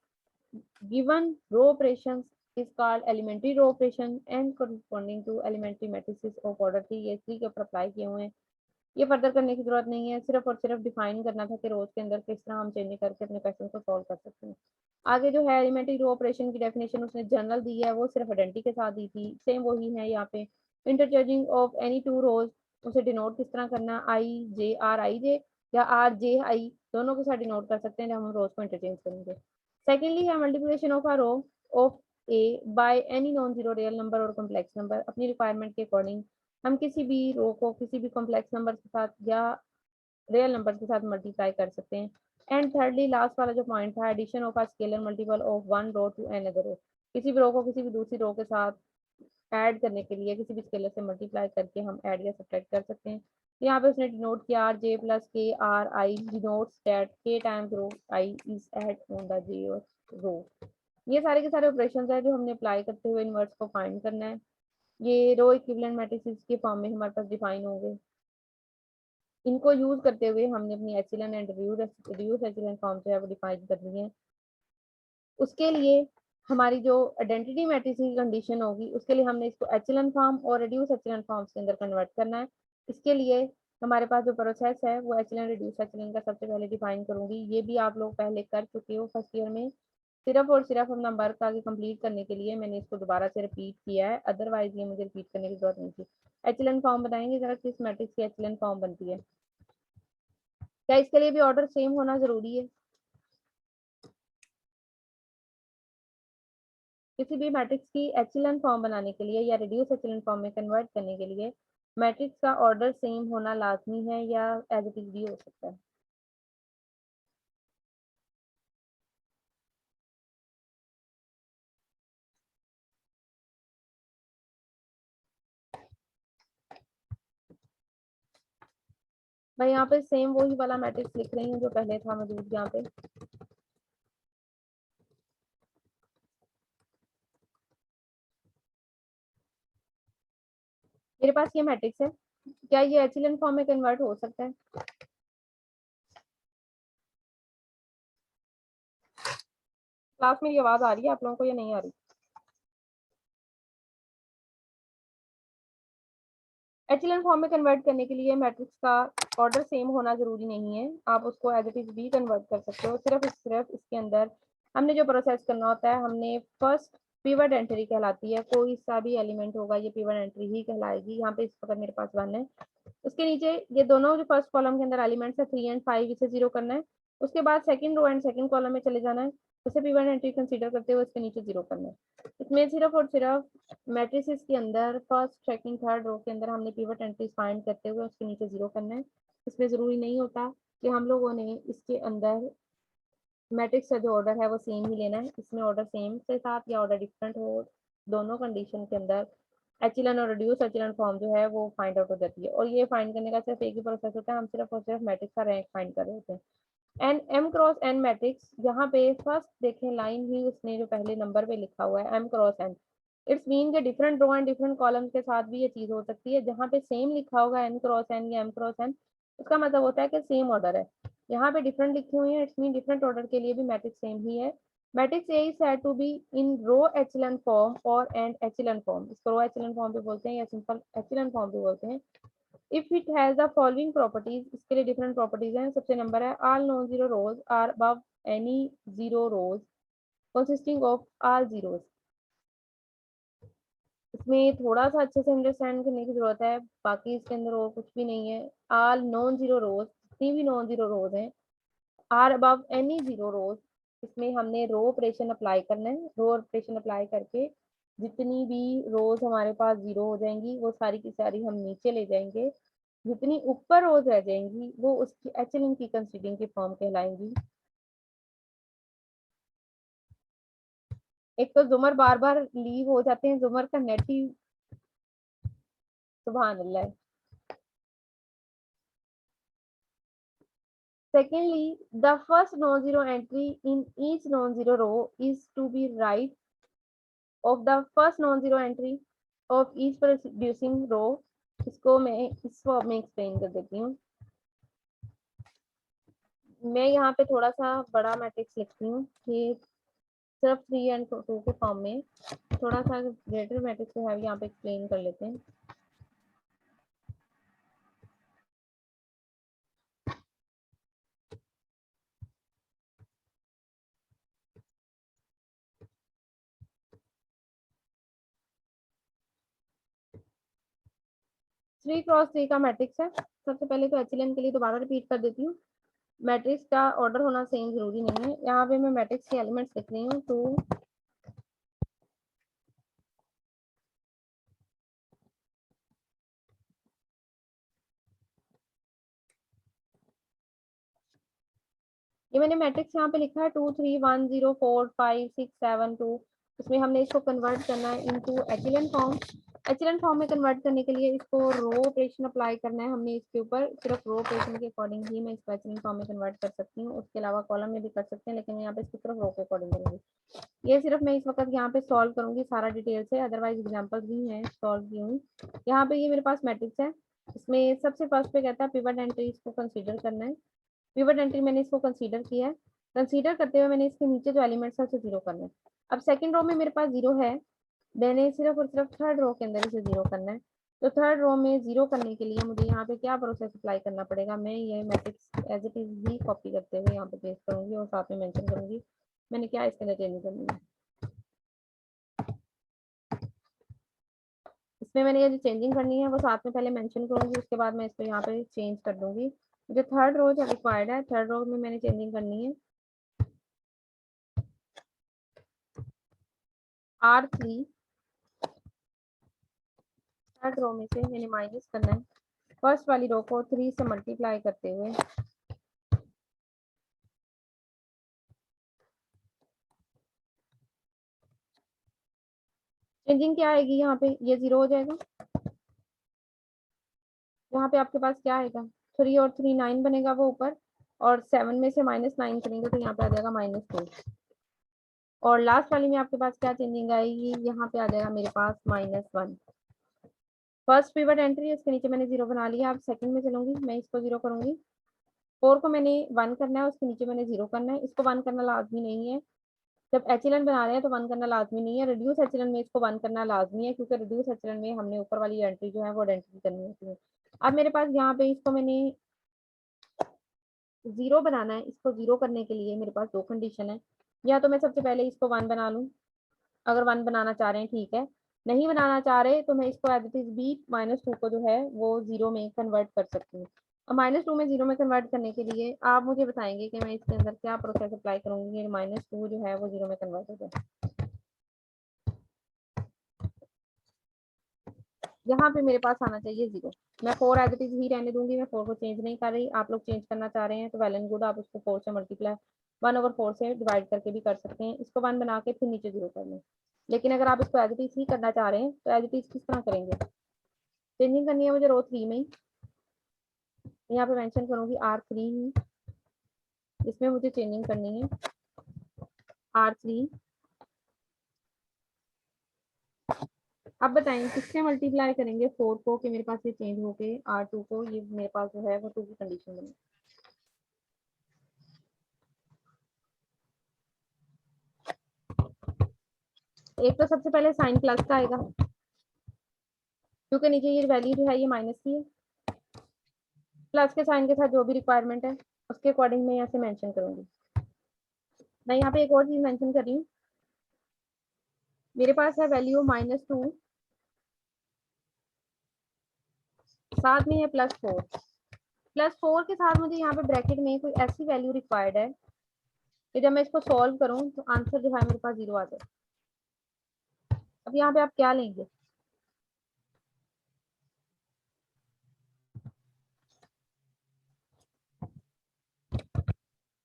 given row operations is called elementary row operation and corresponding to elementary matrices of order 3। ये 3 के ऊपर अप्लाई किए हुए हैं, ये फर्दर करने की जरूरत नहीं है, सिर्फ और सिर्फ डिफाइन करना था कि रोज के अंदर किस तरह हम चेंज करके अपने क्वेश्चन को सॉल्व कर सकते हैं। आगे जो है एलिमेंट्री रो ऑपरेशन की डेफिनेशन उसने जनरल दी है, वो सिर्फ आइडेंटिटी के साथ दी थी, सेम वही है यहाँ पे। Interchanging of any two rows, उसे डिनोट किस तरह करना, आई जे आर आई जे या आर जे आई दोनों के साथ डिनोट कर सकते हैं जब हम रोज को इंटरचेंज करेंगे। सेकेंडली है multiplication of a row of A by any non zero real number और कॉम्प्लेक्स नंबर। अपनी रिक्वायरमेंट के अकॉर्डिंग हम किसी भी रो को किसी भी कॉम्प्लेक्स नंबर के साथ या रियल नंबर के साथ मल्टीप्लाई कर सकते हैं। एंड थर्डली लास्ट वाला जो पॉइंट था, addition of a scalar multiple of one row to another row. किसी भी रो को किसी भी दूसरी रो के साथ ऐड करने के लिए किसी भी स्केलर से मल्टीप्लाई करके हम ऐड या सब्ट्रैक्ट कर सकते हैं। यहाँ पे उसने डिनोट किया R J plus K R I denotes that K times row I is add on the J row. ये सारे के सारे ऑपरेशंस है जो हमने अप्लाई करते हुए इनवर्स को फाइंड करना है। ये रो इक्विवेलेंट मैट्रिसेस के फॉर्म में हमारे पास डिफाइन होंगे। इनको यूज करते हुए हमने अपनी एचएलएन एंड रिड्यूस एचएलएन फॉर्म जो है वो डिफाइन करनी है। उसके लिए हमारी जो आइडेंटिटी मैट्रिक्स की कंडीशन होगी उसके लिए हमने इसको एचएलएन फॉर्म और रिड्यूस एचएलएन फॉर्म्स के अंदर कन्वर्ट करना है। इसके लिए हमारे पास जो प्रोसेस है वो एचएलएन रिड्यूस एचएलएन का सबसे पहले डिफाइन करूंगी। ये भी आप लोग पहले कर चुके हो फर्स्ट ईयर में। सिर्फ और सिर्फ हम नंबर का आगे कंप्लीट करने के लिए मैंने इसको दोबारा से रिपीट किया है, अदरवाइज ये मुझे रिपीट करने की जरूरत नहीं थी। एचएलएन फॉर्म बताएंगे जरा किस मैट्रिक्स की एचएलएन फॉर्म बनती है। क्या इसके लिए भी ऑर्डर सेम होना जरूरी है? किसी भी मैट्रिक्स की एचएलएन फॉर्म बनाने के लिए या रिड्यूस एचएलएन फॉर्म में कन्वर्ट करने के लिए मैट्रिक्स का ऑर्डर सेम होना लाजमी है या एज इट इज भी हो सकता है? मैं यहाँ पे सेम वही वाला मैट्रिक्स लिख रही हूँ जो पहले था मौजूद यहाँ पे। मेरे पास ये मैट्रिक्स है, क्या ये एचेलन फॉर्म में कन्वर्ट हो सकता है? क्लास में ये आवाज आ रही है आप लोगों को या नहीं आ रही? एचेलन फॉर्म में कन्वर्ट करने के लिए मैट्रिक्स का ऑर्डर सेम होना जरूरी नहीं है, आप उसको एज इट इज भी कन्वर्ट कर सकते हो। सिर्फ इसके अंदर हमने जो प्रोसेस करना होता है, हमने फर्स्ट पिवट एंट्री कहलाती है, कोई सा भी एलिमेंट होगा ये पिवट एंट्री ही कहलाएगी। यहाँ पे इस वक्त मेरे पास 1 है, उसके नीचे ये दोनों जो फर्स्ट कॉलम के अंदर एलिमेंट्स है 3 एंड 5, इसे 0 करना है। उसके बाद second row and second column में चले जाना है, उसे पिवट एंट्री कंसीडर करते हुए उसके नीचे 0 करना है। इसमें सिर्फ और सिर्फ मैट्रिसेस के अंदर फर्स्ट सेकंड थर्ड रो के अंदर हमने पिवट एंट्रीज फाइंड करते हुए उसके नीचे 0 करना है। इसमें जरूरी नहीं होता कि हम लोगों ने इसके अंदर मैट्रिक्स का जो ऑर्डर है वो सेम ही लेना है, इसमें ऑर्डर सेम के साथ या ऑर्डर डिफरेंट हो, दोनों कंडीशन के अंदर एचेलन और रिड्यूस एचेलन फॉर्म जो है वो फाइंड आउट हो जाती है। और ये फाइंड करने का सिर्फ एक ही प्रोसेस होता है, हम सिर्फ और सिर्फ मैट्रिक्स का रैंक फाइंड कर रहे होते हैं। An m cross n matrix, यहाँ पे फर्स्ट देखें लाइन ही उसने जो पहले नंबर पे लिखा हुआ है M cross N, it's mean के different row and different column के साथ भी ये चीज हो सकती है। जहाँ पे सेम लिखा होगा एन क्रॉस एन या एम क्रॉस एन, उसका मतलब होता है कि सेम ऑर्डर है। यहाँ पे डिफरेंट लिखी हुई है, इट्स मीन डिफरेंट ऑर्डर के लिए भी मैट्रिक्स सेम ही है। Matrix A is said to be in row echelon form और एंड एचेलन फॉर्म, इसको रो एचेलन फॉर्म भी बोलते हैं या सिंपल एचेलन फॉर्म भी बोलते हैं। If it has the following properties, इसके लिए डिफरेंट प्रॉपर्टीज हैं। सबसे नंबर है all non zero rows are above any zero rows consisting of all zeros. इसमें थोड़ा सा अच्छे से अंडरस्टैंड करने की जरूरत है, बाकी इसके अंदर और कुछ भी नहीं है। ऑल नॉन जीरो रोज, जितनी भी नॉन जीरो रोज हैं, are above any zero rows, इसमें हमने रो ऑपरेशन अप्लाई करना है। रो ऑपरेशन अप्लाई करके जितनी भी रोज हमारे पास जीरो हो जाएंगी वो सारी की सारी हम नीचे ले जाएंगे, जितनी ऊपर रोज रह जाएंगी वो उसकी एचेलन की कंसीडिंग की फॉर्म कहलाएंगी। एक तो जुमर बार बार लीव हो जाते हैं, जुमर का नेट ही सुभान अल्लाह है। Secondly, the first non-zero entry in each non-zero row is to be right of the first non-zero entry of each producing row। इसको मैं इस फॉर्म में एक्सप्लेन कर देती हूँ। मैं यहाँ पे थोड़ा सा बड़ा मैट्रिक्स लिखती हूँ कि सिर्फ 3 एंड 2 के फॉर्म में, थोड़ा सा ग्रेटर मैट्रिक्स जो है यहाँ पे एक्सप्लेन कर लेते हैं। थ्री क्रॉस थ्री का मैट्रिक्स है। सबसे पहले तो एचेलन के लिए दोबारा रिपीट कर देती हूँ, मैट्रिक्स का ऑर्डर होना सेम जरूरी नहीं है। यहाँ पे मैं मैट्रिक्स के एलिमेंट्स लिख रही हूँ 2 ये मैंने मैट्रिक्स यहाँ पे लिखा है 2 3 1 0 4 5 6 7 2। इसमें हमने इसको कन्वर्ट करना है इनटू एचेलन फॉर्म। एचेलन फॉर्म में कन्वर्ट करने के लिए इसको रो ऑपरेशन अप्लाई करना है हमने इसके ऊपर। सिर्फ रो ऑपरेशन के अकॉर्डिंग ही मैं इसको एचेलन फॉर्म में कन्वर्ट कर सकती हूँ, उसके अलावा कॉलम में भी कर सकते हैं, लेकिन यहाँ पे इसको सिर्फ रो के अकॉर्डिंग करूँगी। ये सिर्फ मैं इस वक्त यहाँ पे सॉल्व करूंगी सारा डिटेल से, अदरवाइज एग्जाम्पल्स भी हैं सॉल्व की हुई। यहाँ पे ये मेरे पास मैट्रिक्स है, इसमें सबसे फर्स्ट पे कहता है पिवट एंट्री, इसको कंसीडर करना है। पिवट एंट्री मैंने इसको कंसीडर किया है, कंसीडर करते हुए मैंने इसके नीचे जो एलिमेंट्स है उसे 0 करना है। अब सेकंड रो में मेरे पास 0 है, मैंने सिर्फ और सिर्फ थर्ड रो के अंदर इसे 0 करना है। तो थर्ड रो में 0 करने के लिए मुझे यहाँ पे क्या प्रोसेस अप्लाई करना पड़ेगा, मैं ये मैट्रिक्स एज इट इज ही कॉपी करते हुए यहाँ पे पेस्ट करूंगी और साथ में मेंशन करूंगी मैंने क्या इसके अंदर चेंज करनी है। इसमें मैंने ये जो चेंजिंग करनी है वो साथ में पहले मेंशन करूंगी, उसके बाद मैं इसको यहाँ पे चेंज कर दूंगी। जो थर्ड रो जो रिक्वायर्ड है, थर्ड रो में मैंने चेंजिंग करनी है R3, थर्ड रो में से मैंने माइनस करना है फर्स्ट वाली रो को 3 से मल्टीप्लाई करते हुए। चेंजिंग क्या आएगी, यहाँ पे ये 0 हो जाएगा, यहाँ पे आपके पास क्या आएगा 3 और 3 9 बनेगा वो ऊपर, और 7 में से -9 करेंगे तो यहाँ पे आ जाएगा -2। और लास्ट वाली में आपके पास क्या चेंजिंग आएगी, यहाँ पे आ जाएगा मेरे पास -1। फर्स्ट पिवट एंट्री है, उसके नीचे मैंने 0 बना लिया। अब सेकंड में चलूंगी, मैं इसको 0 करूंगी। 4 को मैंने 1 करना है, उसके नीचे मैंने 0 करना है। इसको 1 करना लाजमी नहीं है, जब एचएलएन बना रहे हैं तो 1 करना लाजमी नहीं है। रिड्यूस एचएलएन में इसको 1 करना लाजमी है, क्योंकि रिड्यूस एचएलएन में हमने ऊपर वाली एंट्री जो है वो आइडेंटिटी करनी होती है। अब मेरे पास यहाँ पे इसको मैंने 0 बनाना है। इसको 0 करने के लिए मेरे पास 2 कंडीशन है। या तो मैं सबसे पहले इसको 1 बना लूँ, अगर 1 बनाना चाह रहे हैं ठीक है, नहीं बनाना चाह रहे तो मैं इसको एज इट इज बी -2 को जो है वो 0 में कन्वर्ट कर सकती हूँ। अब -2 में 0 में कन्वर्ट करने के लिए आप मुझे बताएंगे कि मैं इसके अंदर क्या प्रोसेस अप्लाई करूंगी, -2 जो है वो 0 में कन्वर्ट हो जाए। यहाँ पे मेरे पास आना चाहिए 0। मैं 4 एज इट इज ही रहने दूंगी, मैं 4 को चेंज नहीं कर रही। आप लोग चेंज करना चाह रहे हैं तो वेल एंड गुड, आप उसको 4 से मल्टीप्लाई 1/4 से डिवाइड करके भी कर सकते हैं। इसको 1 बना के फिर नीचे 0 कर लें। लेकिन अगर आप इसको एज इट इज ही करना चाह रहे हैं तो एज इट इज किस तरह करेंगे, चेंजिंग करनी है मुझे रो 3 में ही। यहाँ पे मेंशन करूंगी R3 ही, इसमें मुझे चेंजिंग करनी है R3। अब बताएं किससे मल्टीप्लाई करेंगे 4 को कि मेरे पास ये चेंज हो के R2 को ये मेरे पास जो है वो 2 की कंडीशन बने। एक तो सबसे पहले साइन प्लस का आएगा, क्योंकि नीचे ये वैल्यू जो है ये माइनस की है। प्लस के साइन के साथ जो भी रिक्वायरमेंट है उसके अकॉर्डिंग मैं यहाँ से मेंशन करूंगी। मैं यहाँ पे एक और चीज मेंशन कर रही हूँ, मेरे पास है वैल्यू -2, साथ में है +4। +4 के साथ मुझे यहाँ पे ब्रैकेट में कोई ऐसी वैल्यू रिक्वायर्ड है कि जब मैं इसको सॉल्व करूँ तो आंसर जो है मेरे पास 0 आ जाए। अब यहाँ पे आप क्या लेंगे,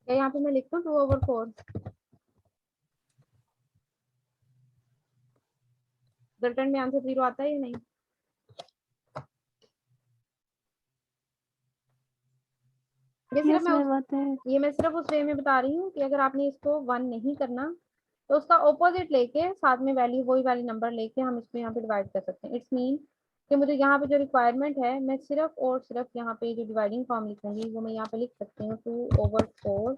क्या यहाँ पे मैं लिख दूँ 2/4? रिटर्न में आंसर 0 आता है या नहीं? Yes, ma'am, आता है। ये मैं सिर्फ उस वे में बता रही हूँ कि अगर आपने इसको 1 नहीं करना तो उसका ऑपोजिट लेके साथ में वैल्यू वही वाली नंबर लेके हम इसको यहाँ पे डिवाइड कर सकते हैं। इट्स मीन कि मुझे यहाँ पे जो रिक्वायरमेंट है मैं सिर्फ और सिर्फ यहाँ पे जो डिवाइडिंग फॉर्म लिखूंगी वो मैं यहाँ पे लिख सकती हूँ 2/4,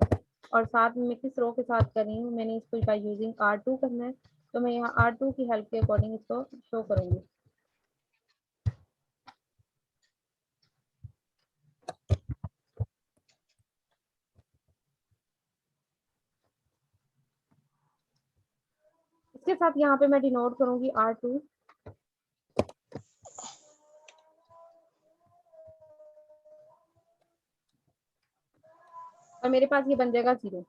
और साथ में मैं किस रो के साथ कर रही हूँ, मैंने इसको बाय यूजिंग R2 करना है, तो मैं यहाँ R2 की हेल्प के अकॉर्डिंग इसको शो करूंगी। इसके साथ यहाँ पे मैं डिनोट करूंगी R2। और मेरे पास ये बन जाएगा 0।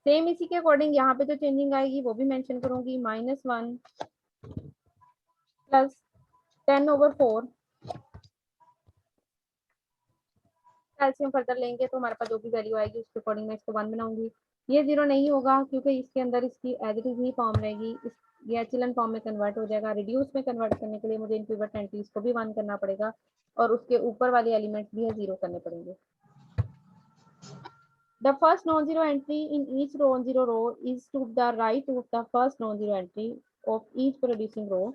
सेम इसी के अकॉर्डिंग यहाँ पे जो चेंजिंग आएगी वो भी मेंशन करूंगी, -1 + 10/4। कैल्शियम फर्दर लेंगे तो हमारे पास जो भी वैल्यू आएगी उसके अकॉर्डिंग मैं इसको 1 बनाऊंगी। ये 0 नहीं होगा क्योंकि इसके अंदर इसकी एज इट इज ही फॉर्म रहेगी, ये एचएलएन फॉर्म में कन्वर्ट हो जाएगा। रिड्यूस में कन्वर्ट करने के लिए मुझे इन पिवट एंट्रीज को भी 1 करना पड़ेगा और उसके ऊपर वाले एलिमेंट्स भी 0 करने पड़ेंगे। The first non-zero entry in each non-zero row is to the right of the first non-zero entry of each producing row.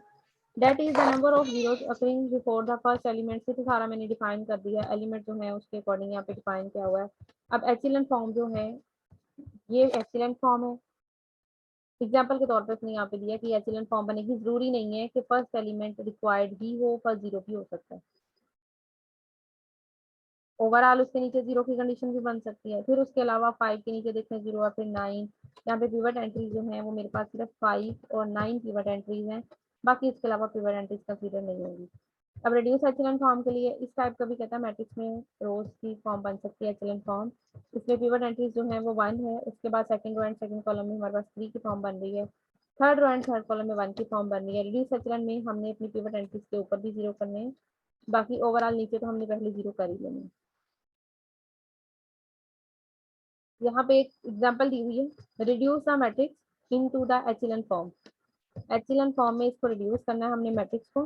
That is the number of zeros occurring before the first element। से तो सारा मैंने define कर दिया, element जो है उसके according यहाँ पे डिफाइन किया हुआ है। अब एचएलएन फॉर्म जो है ये एचएलएन फॉर्म है, एग्जाम्पल के तौर पर उसने यहाँ पे दिया कि एचएलएन फॉर्म बनेगी, जरूरी नहीं है कि फर्स्ट एलिमेंट रिक्वायर्ड ही हो, फर्स्ट 0 भी हो सकता है। ओवरऑल उसके नीचे 0 की कंडीशन भी बन सकती है। फिर उसके अलावा 5 के नीचे देखें 0 और फिर 9। यहाँ पे पिवट एंट्रीज जो है वो मेरे पास सिर्फ 5 और 9 पिवट एंट्रीज हैं, बाकी इसके अलावा पिवट एंट्रीज कंसीडर नहीं होगी। अब रिड्यूस एचएलएन फॉर्म के लिए इस टाइप का भी कहता है मैट्रिक्स में रोज की फॉर्म बन सकती है एचएलएन फॉर्म। इसमें पिवट एंट्रीज जो है वो 1 है, उसके बाद second row and second column में हमारे पास 3 की फॉर्म बन रही है, third row and third column में 1 की फॉर्म बन रही है। रिड्यूस एचएलएन में हमने अपनी पिवट एंट्रीज के ऊपर भी 0 करने हैं, बाकी ओवरऑल नीचे तो हमने पहले 0 कर ही लेने हैं। यहाँ पे एक एग्जांपल दी हुई है, reduce the matrix into the echelon form. Echelon form में इसको रिड्यूस करना है हमने मैट्रिक्स को।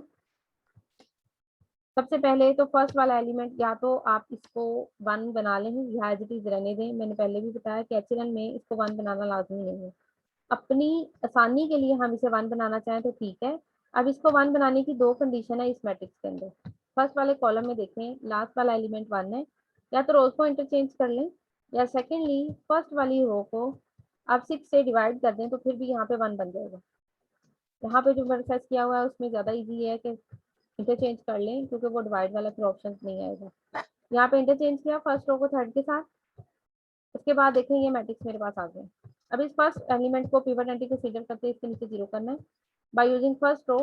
सबसे पहले तो फर्स्ट वाला एलिमेंट या तो आप इसको 1 बना लें या एज इट इज रहने दें। मैंने पहले भी बताया कि एचएनएन में इसको 1 बनाना लाजमी नहीं है। अपनी आसानी के लिए हम इसे 1 बनाना चाहें तो ठीक है। अब इसको 1 बनाने की 2 कंडीशन है इस मैट्रिक्स के अंदर। फर्स्ट वाले कॉलम में देखें लास्ट वाला एलिमेंट 1 है, या तो रोज को इंटरचेंज कर लें, या सेकेंडली फर्स्ट वाली रो को आप 6 से डिवाइड कर दें तो फिर भी यहाँ पे 1 बन जाएगा। यहाँ पे जो प्रोसेस किया हुआ है उसमें ज़्यादा इजी है कि इंटरचेंज कर लें, क्योंकि वो डिवाइड वाला फिर ऑप्शन नहीं आएगा। यहाँ पे इंटरचेंज किया फर्स्ट रो को थर्ड के साथ। उसके बाद देखें ये मैट्रिक्स मेरे पास आ गया। अब इस फर्स्ट एलिमेंट को पिवट एंट्री कंसीडर करते हैं, इसके नीचे 0 करना है by using first row.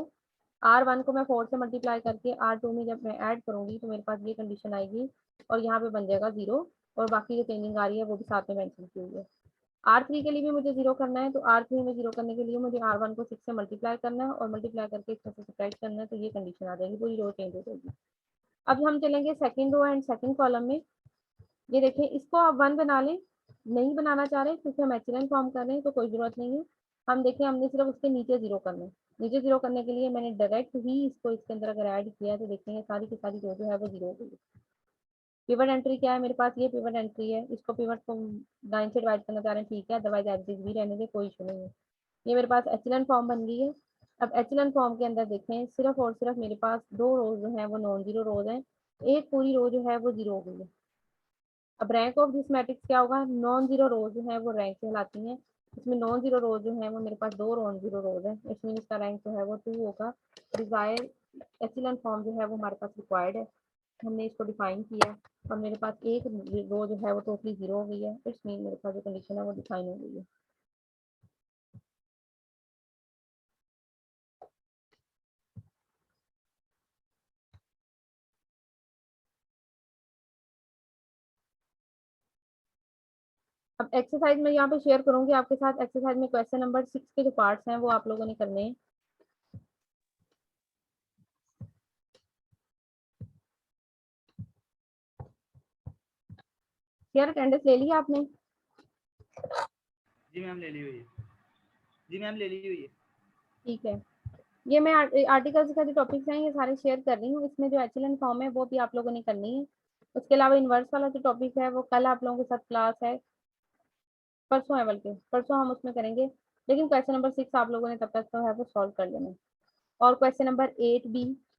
R1 को मैं 4 से मल्टीप्लाई करके R2 में जब मैं ऐड करूंगी तो मेरे पास ये कंडीशन आएगी और यहाँ पे बन जाएगा 0, और बाकी जो चेंजिंग आ रही है वो भी साथ में मेंशन की हुई है। R3 के लिए भी मुझे 0 करना है, तो R3 में 0 करने के लिए मुझे R1 को 6 से मल्टीप्लाई करना है और मल्टीप्लाई करके इसमें से सब्ट्रैक्ट करना है, तो ये कंडीशन आ जाएगी, पूरी रो चेंज हो जाएगी। अब हम चलेंगे second row and second column में। ये देखें इसको आप 1 बना लें, नहीं बनाना चाह रहे क्योंकि हम एचएनएन फॉर्म कर रहे हैं तो कोई जरूरत नहीं है। हम देखें हमने सिर्फ उसके नीचे 0 करना है। नीचे 0 करने के लिए मैंने डायरेक्ट ही इसको इसके अंदर अगर ऐड किया तो देखेंगे सारी की सारी रो जो है वो 0 हो गई। पिवट एंट्री क्या है मेरे पास, ये पिवट एंट्री है। इसको पिवट को 9 से डिवाइड करना चाह रहे हैं, ठीक है, अदरवाइज एज भी रहने दे, कोई इशू नहीं है। ये मेरे पास एचएनएन फॉर्म बन गई है। अब एचएनएन फॉर्म के अंदर देखें सिर्फ और सिर्फ मेरे पास 2 रोज जो है वो नॉन जीरो रोज हैं, एक पूरी रो जो है वो 0 हो गई है। अब रैंक ऑफ दिस मैट्रिक्स क्या होगा, नॉन जीरो रोज जो है वो रैंक कहलाती हैं। इसमें नॉन जीरो रोज जो है वो मेरे पास 2 नॉन जीरो रोज है, इसमें इसका रैंक जो है वो 2 होगा। डिजायर एचएनएन फॉर्म जो है वो हमारे पास रिक्वायर्ड है, हमने इसको डिफाइन किया और मेरे पास एक रो जो है वो टोटली 0 हो गई है। इट्स मीन मेरे पास जो कंडीशन है वो डिफाइन हो गई है। अब एक्सरसाइज में यहाँ पे शेयर करूंगी आपके साथ। एक्सरसाइज में क्वेश्चन नंबर 6 के जो पार्ट्स हैं वो आप लोगों ने करने हैं। यार अटेंडेंस ले लिया आपने? जी मैम ले ली हुई है। जी मैम ले ली हुई है। ठीक है, ये मैं आर्टिकल्स का जो टॉपिक्स हैं ये सारे शेयर कर रही हूँ। इसमें जो एचएनएन फॉर्म है वो भी आप लोगों ने करनी है। उसके अलावा इन्वर्स वाला जो टॉपिक है वो कल आप लोगों के साथ क्लास है, परसों है, बल्कि परसों हम उसमें करेंगे। लेकिन क्वेश्चन नंबर 6 आप लोगों ने तब तक तो है वो सॉल्व कर लेना। और क्वेश्चन नंबर 8 भी